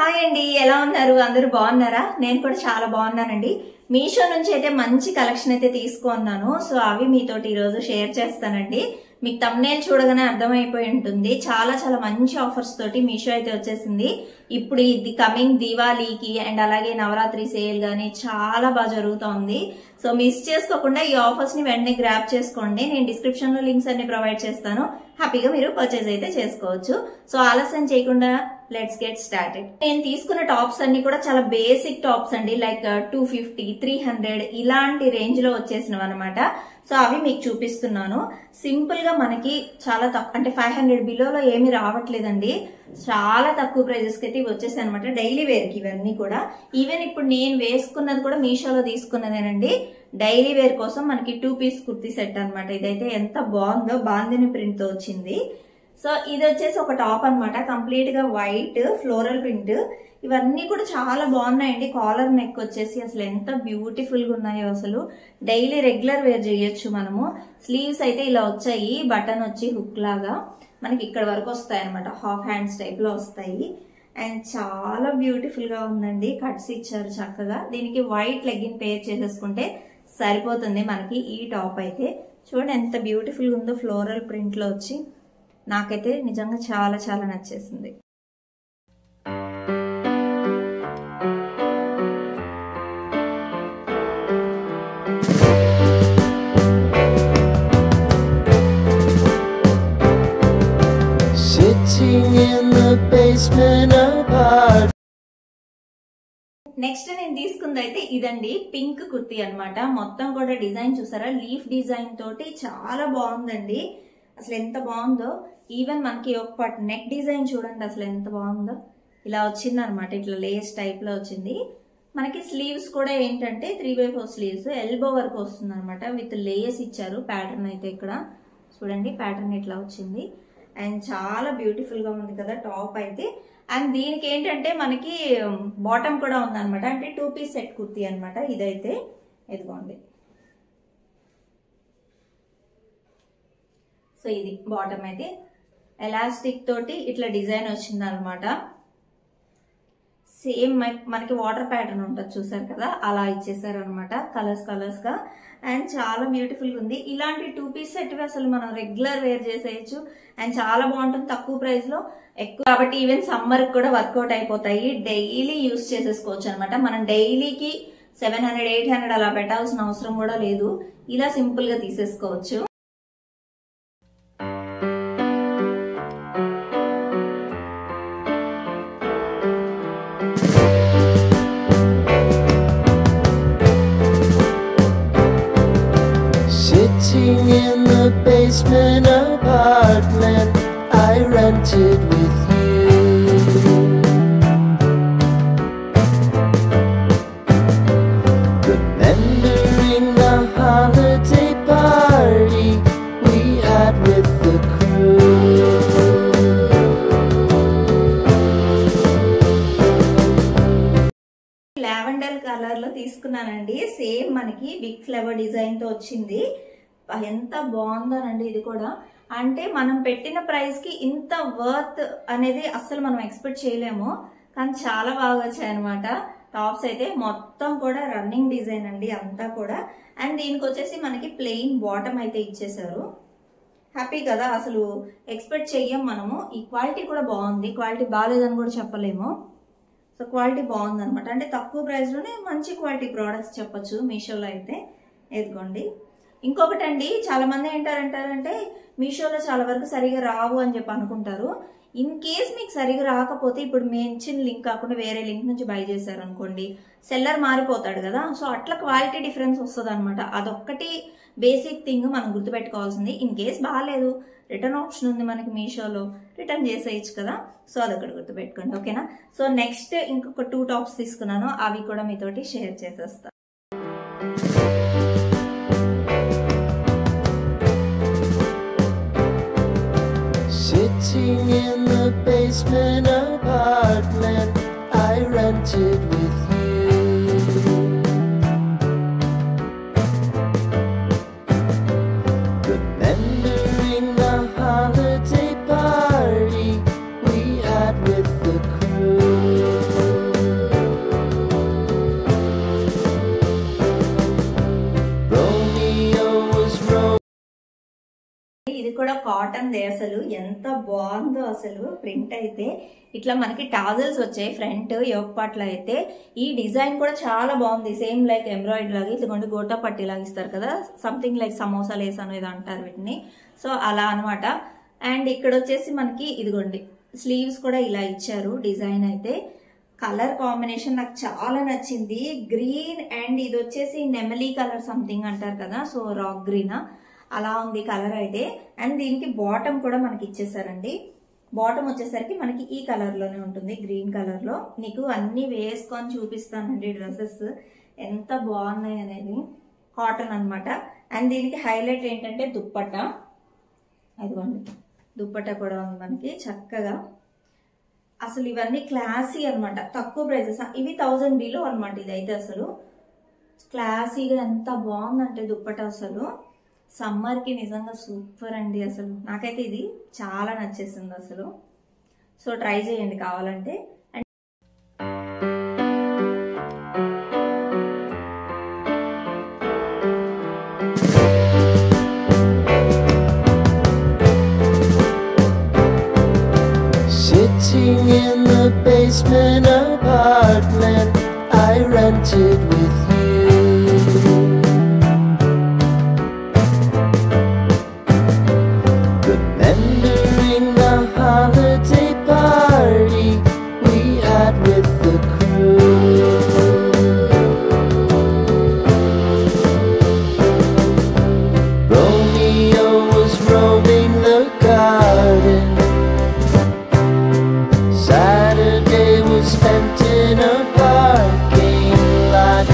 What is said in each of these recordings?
Hi అండి, ఎలా ఉన్నారు? అందరూ బాగున్నారా? నేను కూడా చాలా బాగున్నానండి. మీషో నుంచి అయితే మంచి కలెక్షన్ అయితే తీసుకున్నాను. సో అవి మీతోటి ఈరోజు షేర్ చేస్తానండి. మీకు థంబ్నెయిల్ చూడగానే అర్థమైపోయి ఉంటుంది. చాలా చాలా మంచి ఆఫర్స్ తోటి మీషో అయితే వచ్చేసింది. ఇప్పుడు ఇది కమింగ్ దివాళీకి అండ్ అలాగే నవరాత్రి సేల్ గానీ చాలా బాగా జరుగుతోంది. సో మిస్ చేసుకోకుండా ఈ ఆఫర్స్ ని వెంటనే గ్రాప్ చేసుకోండి. నేను డిస్క్రిప్షన్ లో లింక్స్ అన్ని ప్రొవైడ్ చేస్తాను. హ్యాపీగా మీరు పర్చేజ్ అయితే చేసుకోవచ్చు. సో ఆలస్యం చేయకుండా లెట్స్ గెట్ స్టార్టెడ్. నేను తీసుకున్న టాప్స్ అన్ని కూడా చాలా బేసిక్ టాప్స్ అండి. లైక్ 250, 300 ఇలాంటి రేంజ్ లో వచ్చేసినవి అనమాట. సో అవి మీకు చూపిస్తున్నాను. సింపుల్ గా మనకి చాలా తక్కువ, అంటే 500 బిలోలో ఏమి రావట్లేదండి. చాలా తక్కువ ప్రైజెస్ కి అయితే ఇవి వచ్చేసాయి అనమాట. డైలీ వేర్ కి ఇవన్నీ కూడా. ఈవెన్ ఇప్పుడు నేను వేసుకున్నది కూడా మీషోలో తీసుకున్నదేనండి. డైలీ వేర్ కోసం మనకి 2 పీస్ కుర్తీ సెట్ అనమాట. ఇదైతే ఎంత బాగుందో, బాందిని ప్రింట్ తో వచ్చింది. సో ఇది వచ్చేసి ఒక టాప్ అనమాట. కంప్లీట్ గా వైట్ ఫ్లోరల్ ప్రింట్. ఇవన్నీ కూడా చాలా బాగున్నాయండి. కాలర్ నెక్ వచ్చేసి అసలు ఎంత బ్యూటిఫుల్ గా ఉన్నాయో. అసలు డైలీ రెగ్యులర్ వేర్ చేయొచ్చు మనము. స్లీవ్స్ అయితే ఇలా వచ్చాయి. బటన్ వచ్చి హుక్ లాగా మనకి ఇక్కడ వరకు వస్తాయి అనమాట. హాఫ్ హ్యాండ్స్ టైప్ లో వస్తాయి. అండ్ చాలా బ్యూటిఫుల్ గా ఉందండి. కట్స్ ఇచ్చారు చక్కగా. దీనికి వైట్ లెగ్గిన్ పేర్ చేసేసుకుంటే సరిపోతుంది మనకి. ఈ టాప్ అయితే చూడండి ఎంత బ్యూటిఫుల్ గా ఉందో, ఫ్లోరల్ ప్రింట్ లో వచ్చి. నాకైతే నిజంగా చాలా చాలా నచ్చేసింది. నెక్స్ట్ నేను తీసుకుంది అయితే ఇదండి, పింక్ కుర్తీ అనమాట. మొత్తం కూడా డిజైన్ చూసారా, లీఫ్ డిజైన్ తోటి చాలా బాగుందండి. అసలు ఎంత బాగుందో. ఈవెన్ మనకి ఒక నెక్ డిజైన్ చూడండి అసలు ఎంత బాగుందో. ఇలా వచ్చింది అనమాట. ఇట్లా లేస్ టైప్ లో వచ్చింది. మనకి స్లీవ్స్ కూడా ఏంటంటే 3/4 స్లీవ్స్, ఎల్బో వరకు వస్తుంది అనమాట. విత్ లేస్ ఇచ్చారు. ప్యాటర్న్ అయితే ఇక్కడ చూడండి, ప్యాటర్న్ ఇట్లా వచ్చింది. అండ్ చాలా బ్యూటిఫుల్ గా ఉంది కదా టాప్ అయితే. అండ్ దీనికి ఏంటంటే మనకి బాటమ్ కూడా ఉందన్నమాట. అంటే 2 పీస్ సెట్ కుర్తీ అనమాట ఇదైతే. ఇదిగోండి. సో ఇది బాటమ్ అయితే ఎలాస్టిక్ తోటి ఇట్లా డిజైన్ వచ్చింది అనమాట. సేమ్ మనకి వాటర్ ప్యాటర్న్ ఉంటుంది చూసారు కదా, అలా ఇచ్చేసారు అనమాట. కలర్స్ గా. అండ్ చాలా బ్యూటిఫుల్ గా ఉంది. ఇలాంటి 2 పీస్ సెట్ అసలు మనం రెగ్యులర్ వేర్ చేసేయచ్చు. అండ్ చాలా బాగుంటుంది తక్కువ ప్రైస్ లో ఎక్కువ కాబట్టి. ఈవెన్ సమ్మర్ కూడా వర్కౌట్ అయిపోతాయి. డైలీ యూస్ చేసేసుకోవచ్చు అనమాట. మనం డైలీకి 700, 800 అలా పెట్టాల్సిన అవసరం కూడా లేదు. ఇలా సింపుల్ గా తీసేసుకోవచ్చు. Sitting in the basement apartment I rented with you, remembering the holiday party we had with the crew. Lavender colour లో తీసుకున్నానండి. సేమ్ మనకి బిగ్ ఫ్లవర్ డిజైన్ తో వచ్చింది. ఎంత బాగుందోనండి ఇది కూడా. అంటే మనం పెట్టిన ప్రైస్ కి ఇంత వర్త్ అనేది అస్సలు మనం ఎక్స్పెక్ట్ చేయలేము. కానీ చాలా బాగా వచ్చాయి అనమాట. టాప్స్ అయితే మొత్తం కూడా రన్నింగ్ డిజైన్ అండి అంతా కూడా. అండ్ దీనికి వచ్చేసి మనకి ప్లెయిన్ బాటమ్ అయితే ఇచ్చేసారు. హ్యాపీ కదా, అసలు ఎక్స్పెక్ట్ చెయ్యం మనము. ఈ క్వాలిటీ కూడా బాగుంది. క్వాలిటీ బాగాలేదని కూడా చెప్పలేము. సో క్వాలిటీ బాగుంది అనమాట. అంటే తక్కువ ప్రైస్ లోనే మంచి క్వాలిటీ ప్రోడక్ట్స్ చెప్పొచ్చు మీషోలో అయితే. ఎదుగోండి. ఇంకొకటి అండి, చాలా మంది ఏంటారంటే మీషోలో చాలా వరకు సరిగా రావు అని చెప్పి అనుకుంటారు. ఇన్ కేస్ మీకు సరిగా రాకపోతే ఇప్పుడు మెన్షన్ లింక్ కాకుండా వేరే లింక్ నుంచి బై చేశారు అనుకోండి, సెల్లర్ మారిపోతాడు కదా. సో అట్లా క్వాలిటీ డిఫరెన్స్ వస్తుంది అనమాట. అదొక్కటి బేసిక్ థింగ్ మనం గుర్తుపెట్టుకోవాల్సింది. ఇన్ కేస్ బాగాలేదు, రిటర్న్ ఆప్షన్ ఉంది మనకి మీషోలో, రిటర్న్ చేసేయచ్చు కదా. సో అదొకటి గుర్తుపెట్టుకోండి, ఓకేనా. సో నెక్స్ట్ ఇంకొక 2 టాప్స్ తీసుకున్నాను. అవి కూడా మీతోటి షేర్ చేసేస్తాను. Sitting in the basement apartment I rented with you, remembering the holiday party we had with the crew. Cotton they, అసలు ఎంత బాగుందో అసలు. ప్రింట్ అయితే ఇట్లా మనకి టాజల్స్ వచ్చాయి ఫ్రంట్ యోక్ పార్ట్ లో అయితే. ఈ డిజైన్ కూడా చాలా బాగుంది, సేమ్ లైక్ ఎంబ్రాయిడరీ లాగా ఇట్లా గోటా పట్టి లాగా ఇస్తారు కదా, సంథింగ్ లైక్ సమోసా లేస్ అనేది అంటారు వీటిని. సో అలా అనమాట. అండ్ ఇక్కడ వచ్చేసి మనకి ఇదిగోండి స్లీవ్స్ కూడా ఇలా ఇచ్చారు. డిజైన్ అయితే కలర్ కాంబినేషన్ నాకు చాలా నచ్చింది, గ్రీన్ అండ్ ఇది వచ్చేసి నెమలీ కలర్ సంథింగ్ అంటారు కదా, సో రాక్ గ్రీన్ అలా ఉంది కలర్ అయితే. అండ్ దీనికి బాటమ్ కూడా మనకి ఇచ్చేసారండి. బాటమ్ వచ్చేసరికి మనకి ఈ కలర్ లోనే ఉంటుంది, గ్రీన్ కలర్ లో. నీకు అన్ని వేసుకొని చూపిస్తానండి డ్రెస్సెస్ ఎంత బాగున్నాయి అనేది. కాటన్ అన్నమాట. అండ్ దీనికి హైలైట్ ఏంటంటే దుప్పట్టా, అదిగోండి దుప్పట్టా కూడా ఉంది మనకి చక్కగా. అసలు ఇవన్నీ క్లాసీ అన్నమాట, తక్కువ ప్రైజెస్. ఇవి 1000 బిలో అనమాట. ఇదైతే అసలు క్లాసీగా ఎంత బాగుందంటే దుప్పట్టా అసలు సమ్మర్ కి నిజంగా సూపర్ అండి. అసలు నాకైతే ఇది చాలా నచ్చేసింది అసలు. సో ట్రై చేయండి కావాలంటే. Sitting in the basement apartment I rented with you, remembering the holiday party we had with the crew. Romeo was roaming the garden, Saturday was spent in a parking lot.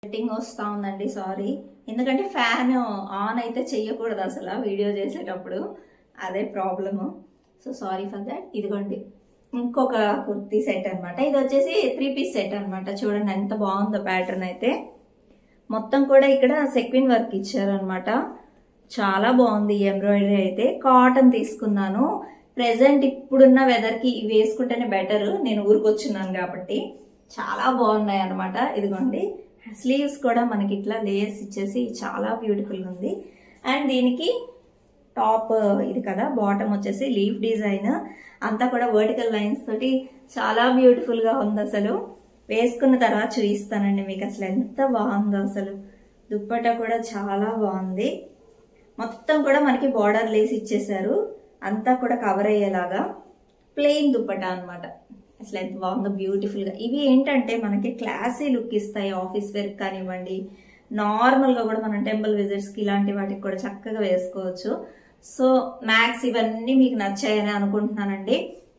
Setting వస్తా ఉందండి, sorry. ఎందుకంటే fan on అయితే చెయ్యకూడదు అసలు video చేసేటప్పుడు, అదే problem. So sorry for that. ఇదిగోండి ఇంకొక కుర్తీ సెట్ అనమాట. ఇది వచ్చేసి 3 పీస్ సెట్ అనమాట. చూడండి ఎంత బాగుందో ప్యాటర్న్ అయితే. మొత్తం కూడా ఇక్కడ సెక్విన్ వర్క్ ఇచ్చారు అనమాట. చాలా బాగుంది ఈ ఎంబ్రాయిడరీ అయితే. కాటన్ తీసుకున్నాను. ప్రెసెంట్ ఇప్పుడున్న వెదర్ కి ఇవి వేసుకుంటేనే బెటర్, నేను ఊరికొచ్చున్నాను కాబట్టి. చాలా బాగున్నాయి అనమాట. ఇదిగోండి స్లీవ్స్ కూడా మనకి ఇట్లా లేయర్స్ ఇచ్చేసి చాలా బ్యూటిఫుల్ గా ఉంది. అండ్ దీనికి టాప్ ఇది కదా, బాటమ్ వచ్చేసి లీఫ్ డిజైన్ అంతా కూడా వర్టికల్ లైన్స్ తోటి చాలా బ్యూటిఫుల్ గా ఉంది. అసలు వేసుకున్న తర్వాత చూపిస్తానండి మీకు అసలు ఎంత బాగుందో. అసలు దుప్పట్టా కూడా చాలా బాగుంది. మొత్తం కూడా మనకి బార్డర్ లేస్ ఇచ్చేసారు, అంతా కూడా కవర్ అయ్యేలాగా. ప్లెయిన్ దుప్పట్టా అనమాట. అసలు ఎంత బాగుందో బ్యూటిఫుల్ గా. ఇవి ఏంటంటే మనకి క్లాసీ లుక్ ఇస్తాయి, ఆఫీస్ వేర్ కానివ్వండి, నార్మల్ గా కూడా మనం టెంపుల్ విజిట్స్ కి ఇలాంటి వాటికి కూడా చక్కగా వేసుకోవచ్చు. సో మ్యాక్స్ ఇవన్నీ మీకు నచ్చాయని అనుకుంటున్నానండి.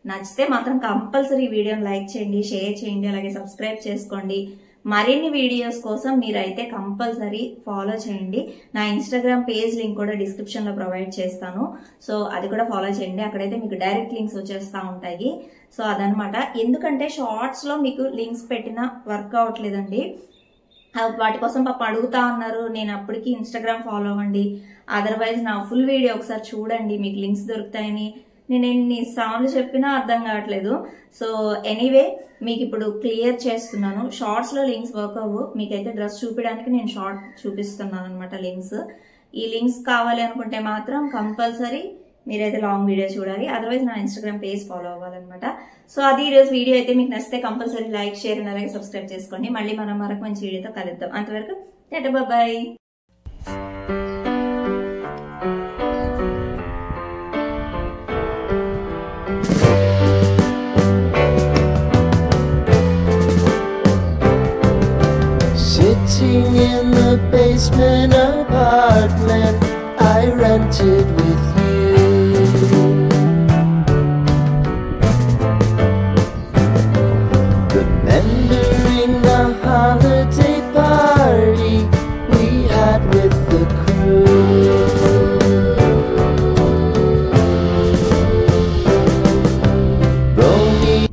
నచ్చితే మాత్రం కంపల్సరీ వీడియోని లైక్ చేయండి, షేర్ చేయండి, అలాగే సబ్స్క్రైబ్ చేసుకోండి. మరిన్ని వీడియోస్ కోసం మీరైతే కంపల్సరీ ఫాలో చేయండి. నా ఇన్స్టాగ్రామ్ పేజ్ లింక్ కూడా డిస్క్రిప్షన్ లో ప్రొవైడ్ చేస్తాను. సో అది కూడా ఫాలో చేయండి, అక్కడైతే మీకు డైరెక్ట్ లింక్స్ వచ్చేస్తా ఉంటాయి. సో అదనమాట. ఎందుకంటే షార్ట్స్ లో మీకు లింక్స్ పెట్టినా వర్క్ అవట్లేదండి. వాటి కోసం పాప అడుగుతా ఉన్నారు. నేను అప్పటికి ఇన్స్టాగ్రామ్ ఫాలో అవ్వండి, అదర్వైజ్ నా ఫుల్ వీడియో ఒకసారి చూడండి, మీకు లింక్స్ దొరుకుతాయని నేను ఎన్ని సార్లు చెప్పినా అర్థం కావట్లేదు. సో ఎనీవే మీకు ఇప్పుడు క్లియర్ చేస్తున్నాను. షార్ట్స్ లో లింక్స్ వర్క్ అవ్వు, మీకైతే డ్రెస్ చూపించడానికి నేను షార్ట్ చూపిస్తున్నాను అనమాట లింక్స్. ఈ లింక్స్ కావాలి అనుకుంటే మాత్రం కంపల్సరీ మీరైతే లాంగ్ వీడియో చూడాలి, అదర్వైజ్ నా ఇన్స్టాగ్రామ్ పేజ్ ఫాలో అవ్వాలన్నమాట. సో అది ఈరోజు వీడియో అయితే. మీకు నచ్చితే కంపల్సరీ లైక్, షేర్ అండ్ అలాగే సబ్స్క్రైబ్ చేసుకోండి. మళ్ళీ మనం మరొక మంచి వీడియోతో కలుద్దాం. అంతవరకు tata bye. Sitting in the basement apartment I rented with you, remembering the holiday party we had with the crew. Romeo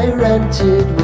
I rented